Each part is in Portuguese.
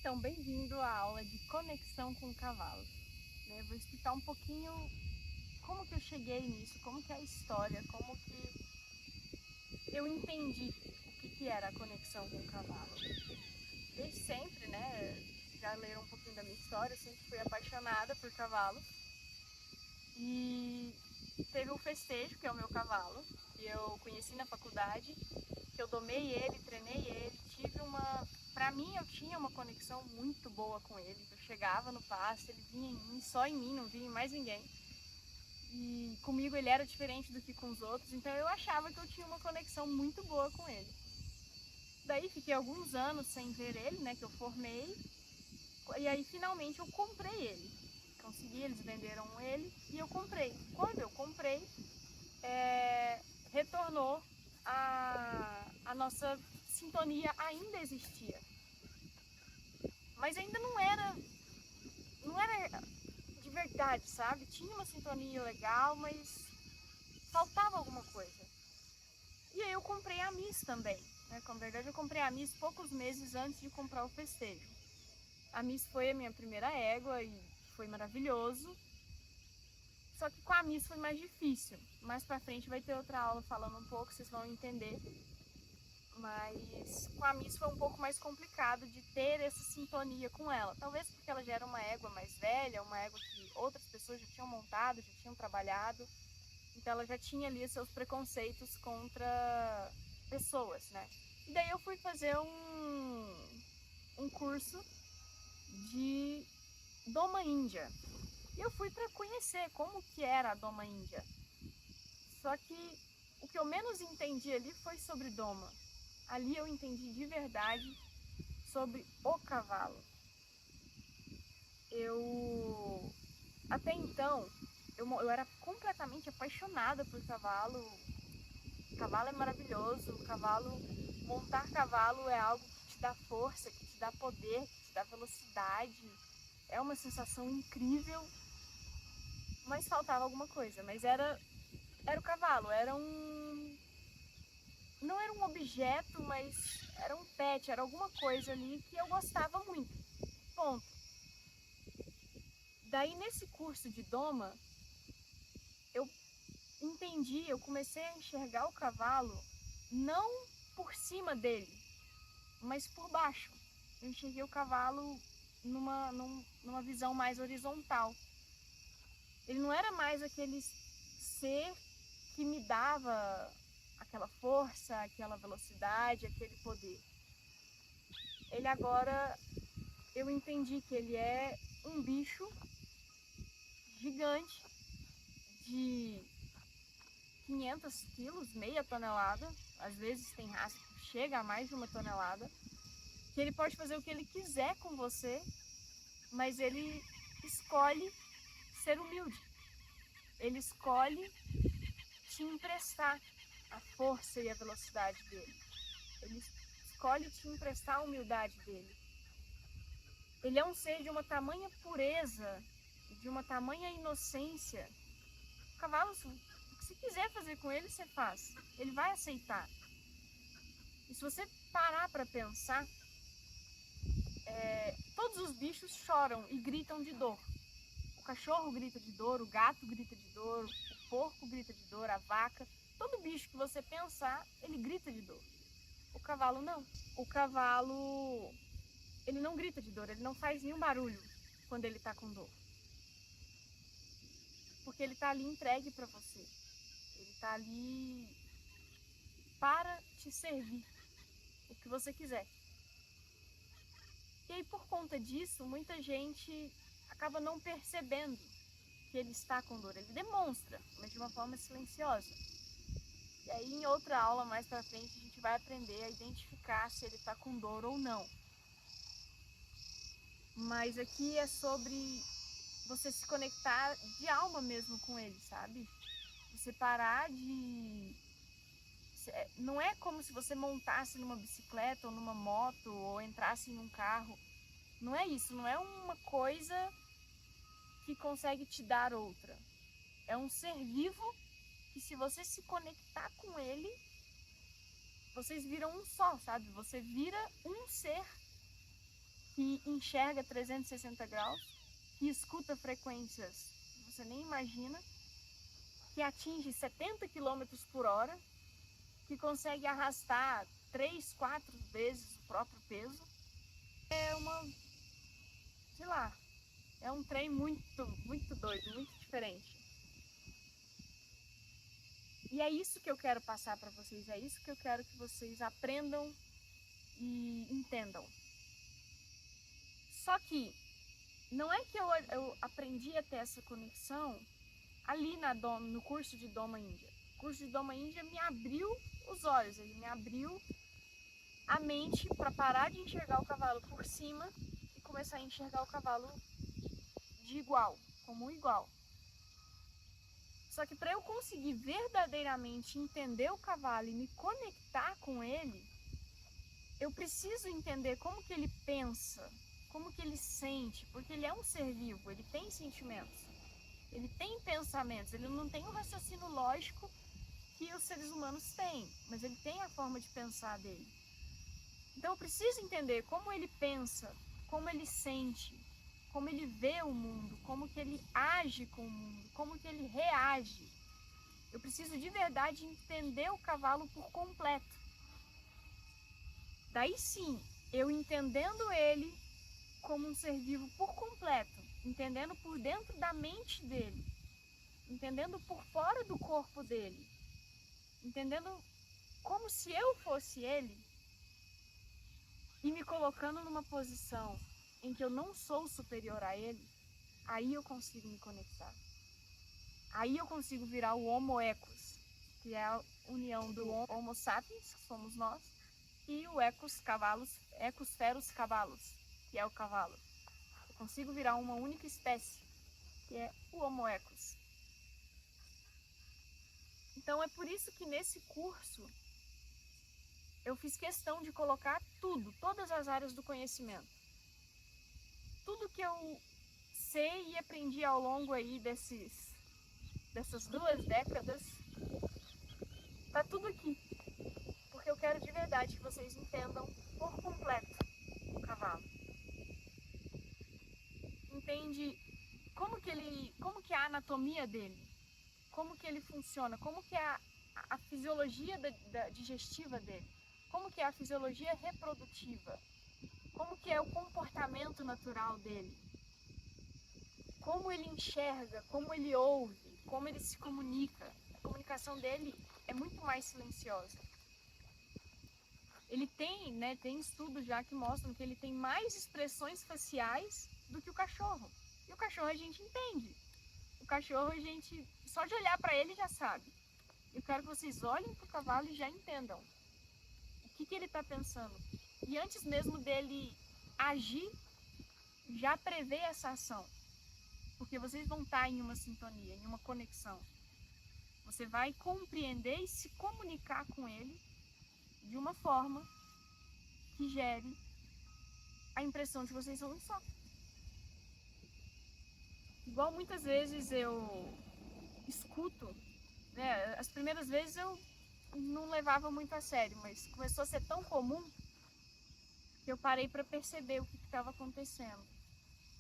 Então, bem-vindo à aula de conexão com cavalos. Vou explicar um pouquinho como que eu cheguei nisso, como que é a história, como que eu entendi o que era a conexão com o cavalo. Desde sempre, já leram um pouquinho da minha história, eu sempre fui apaixonada por cavalo. E teve o Festejo, que é o meu cavalo, que eu conheci na faculdade, que eu domei ele, treinei ele, Pra mim, eu tinha uma conexão muito boa com ele. Eu chegava no pasto, ele vinha em mim, só em mim, não vinha em mais ninguém. E comigo ele era diferente do que com os outros, então eu achava que eu tinha uma conexão muito boa com ele. Daí fiquei alguns anos sem ver ele, que eu formei, e aí finalmente eu comprei ele. Consegui, eles venderam ele e eu comprei. Quando eu comprei, retornou a nossa sintonia ainda existia. Mas ainda não era de verdade, sabe? Tinha uma sintonia legal, mas faltava alguma coisa. E aí eu comprei a Miss também, Na verdade eu comprei a Miss poucos meses antes de comprar o Festejo. A Miss foi a minha primeira égua e foi maravilhoso. Só que com a Miss foi mais difícil. Mais pra frente vai ter outra aula falando um pouco, vocês vão entender. Mas com a Miss foi um pouco mais complicado de ter essa sintonia com ela. Talvez porque ela já era uma égua mais velha, uma égua que outras pessoas já tinham montado, já tinham trabalhado. Então ela já tinha ali seus preconceitos contra pessoas, E daí eu fui fazer um curso de Doma Índia. E eu fui para conhecer como que era a Doma Índia. Só que o que eu menos entendi ali foi sobre Doma. Ali eu entendi de verdade sobre o cavalo. Até então, eu era completamente apaixonada por cavalo. Cavalo é maravilhoso, montar cavalo é algo que te dá força, que te dá poder, que te dá velocidade. É uma sensação incrível, mas faltava alguma coisa. Mas era o cavalo, não era um objeto, mas era um pet, era alguma coisa ali que eu gostava muito. Ponto. Daí nesse curso de doma, eu eu comecei a enxergar o cavalo não por cima dele, mas por baixo. Eu enxerguei o cavalo numa visão mais horizontal. Ele não era mais aquele ser que me dava aquela força, aquela velocidade, aquele poder. Ele agora, eu entendi que ele é um bicho gigante de 500 quilos, meia tonelada. Às vezes tem raça que chega a mais de 1 tonelada. Que ele pode fazer o que ele quiser com você, mas ele escolhe ser humilde. Ele escolhe te emprestar a força e a velocidade dele. Ele escolhe te emprestar a humildade dele. Ele é um ser de uma tamanha pureza, de uma tamanha inocência. O cavalo, o que você quiser fazer com ele, você faz. Ele vai aceitar. E se você parar para pensar, todos os bichos choram e gritam de dor. O cachorro grita de dor, o gato grita de dor, o porco grita de dor, a vaca. Todo bicho que você pensar, ele grita de dor. O cavalo não. O cavalo, ele não grita de dor, ele não faz nenhum barulho quando ele tá com dor. Porque ele tá ali entregue para você. Ele tá ali para te servir o que você quiser. E aí, por conta disso, muita gente acaba não percebendo que ele está com dor. Ele demonstra, mas de uma forma silenciosa. E aí, em outra aula mais pra frente, a gente vai aprender a identificar se ele está com dor ou não. Mas aqui é sobre você se conectar de alma mesmo com ele, sabe? Você parar de... Não é como se você montasse numa bicicleta ou numa moto ou entrasse em um carro. Não é isso, não é uma coisa que consegue te dar outra. É um ser vivo que, se você se conectar com ele, vocês viram um só, sabe? Você vira um ser que enxerga 360 graus, que escuta frequências que você nem imagina, que atinge 70 quilômetros por hora, que consegue arrastar 3, 4 vezes o próprio peso. É sei lá, é um trem muito, muito doido, muito diferente. E é isso que eu quero passar para vocês, é isso que eu quero que vocês aprendam e entendam. Só que não é que eu aprendi a ter essa conexão ali no curso de Doma Índia. O curso de Doma Índia me abriu os olhos, ele me abriu a mente para parar de enxergar o cavalo por cima e começar a enxergar o cavalo de igual, como um igual. Só que para eu conseguir verdadeiramente entender o cavalo e me conectar com ele, eu preciso entender como que ele pensa, como que ele sente, porque ele é um ser vivo, ele tem sentimentos, ele tem pensamentos, ele não tem o raciocínio lógico que os seres humanos têm, mas ele tem a forma de pensar dele. Então eu preciso entender como ele pensa, como ele sente, como ele vê o mundo, como que ele age com o mundo, como que ele reage. Eu preciso de verdade entender o cavalo por completo. Daí sim, eu entendendo ele como um ser vivo por completo, entendendo por dentro da mente dele, entendendo por fora do corpo dele, entendendo como se eu fosse ele e me colocando numa posição em que eu não sou superior a ele, aí eu consigo me conectar. Aí eu consigo virar o Homo equus, que é a união do Homo sapiens, que somos nós, e o Equus feros cavalos, que é o cavalo. Eu consigo virar uma única espécie, que é o Homo equus. Então é por isso que nesse curso eu fiz questão de colocar tudo, todas as áreas do conhecimento. Tudo que eu sei e aprendi ao longo aí dessas 2 décadas, tá tudo aqui. Porque eu quero de verdade que vocês entendam por completo o cavalo. Entende como que é a anatomia dele, como que ele funciona, como que é a fisiologia digestiva dele, como que é a fisiologia reprodutiva, como que é o comportamento natural dele, como ele enxerga, como ele ouve, como ele se comunica. A comunicação dele é muito mais silenciosa. Ele tem estudos já que mostram que ele tem mais expressões faciais do que o cachorro. E o cachorro a gente entende. O cachorro a gente, só de olhar para ele já sabe. Eu quero que vocês olhem para o cavalo e já entendam o que ele está pensando. E antes mesmo dele agir, já prevê essa ação. Porque vocês vão estar em uma sintonia, em uma conexão. Você vai compreender e se comunicar com ele de uma forma que gere a impressão de que vocês são um só. Igual muitas vezes eu escuto, né? As primeiras vezes eu não levava muito a sério, mas começou a ser tão comum que eu parei para perceber o que estava acontecendo.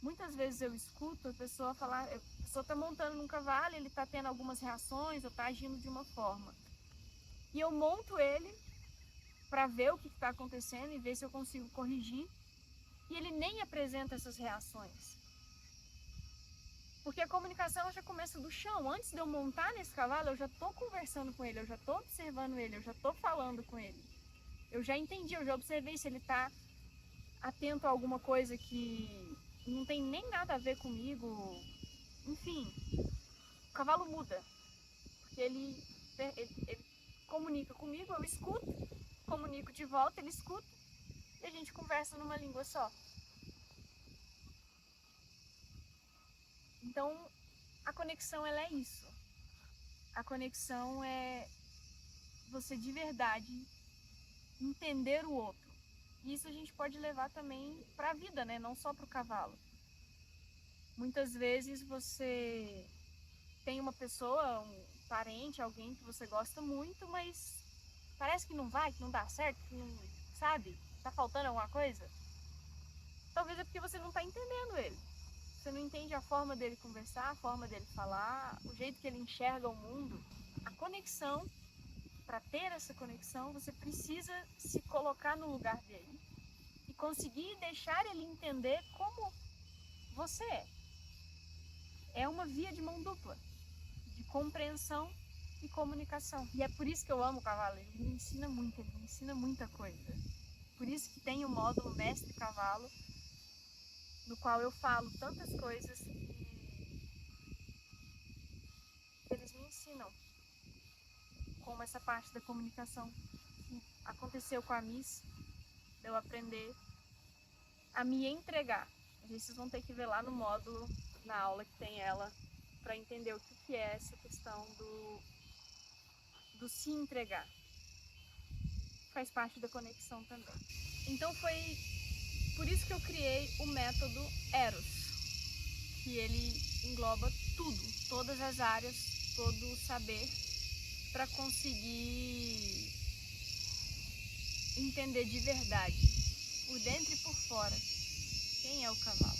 Muitas vezes eu escuto a pessoa falar, a pessoa está montando num cavalo, ele está tendo algumas reações ou está agindo de uma forma. E eu monto ele para ver o que está acontecendo e ver se eu consigo corrigir. E ele nem apresenta essas reações. Porque a comunicação já começa do chão. Antes de eu montar nesse cavalo, eu já estou conversando com ele, eu já estou observando ele, eu já estou falando com ele. Eu já entendi, eu já observei se ele está atento a alguma coisa que não tem nem nada a ver comigo. Enfim, o cavalo muda. Porque ele comunica comigo, eu escuto, comunico de volta, ele escuta e a gente conversa numa língua só. Então, a conexão ela é isso. A conexão é você de verdade entender o outro. E isso a gente pode levar também para a vida, né? Não só para o cavalo. Muitas vezes você tem uma pessoa, um parente, alguém que você gosta muito, mas parece que não vai, que não dá certo, que não, sabe? Tá faltando alguma coisa. talvez é porque você não está entendendo ele. Você não entende a forma dele conversar, a forma dele falar, o jeito que ele enxerga o mundo. A conexão, para ter essa conexão, você precisa se colocar no lugar dele e conseguir deixar ele entender como você é. É uma via de mão dupla, de compreensão e comunicação. E é por isso que eu amo o cavalo, ele me ensina muito, ele me ensina muita coisa. Por isso que tem o módulo Mestre Cavalo, no qual eu falo tantas coisas que eles me ensinam, como essa parte da comunicação que aconteceu com a Miss, de eu aprender a me entregar. Vocês vão ter que ver lá no módulo, na aula que tem ela, para entender o que é essa questão do se entregar. Faz parte da conexão também. Então foi por isso que eu criei o método Eros, que ele engloba tudo, todas as áreas, todo o saber, para conseguir entender de verdade, por dentro e por fora, quem é o cavalo.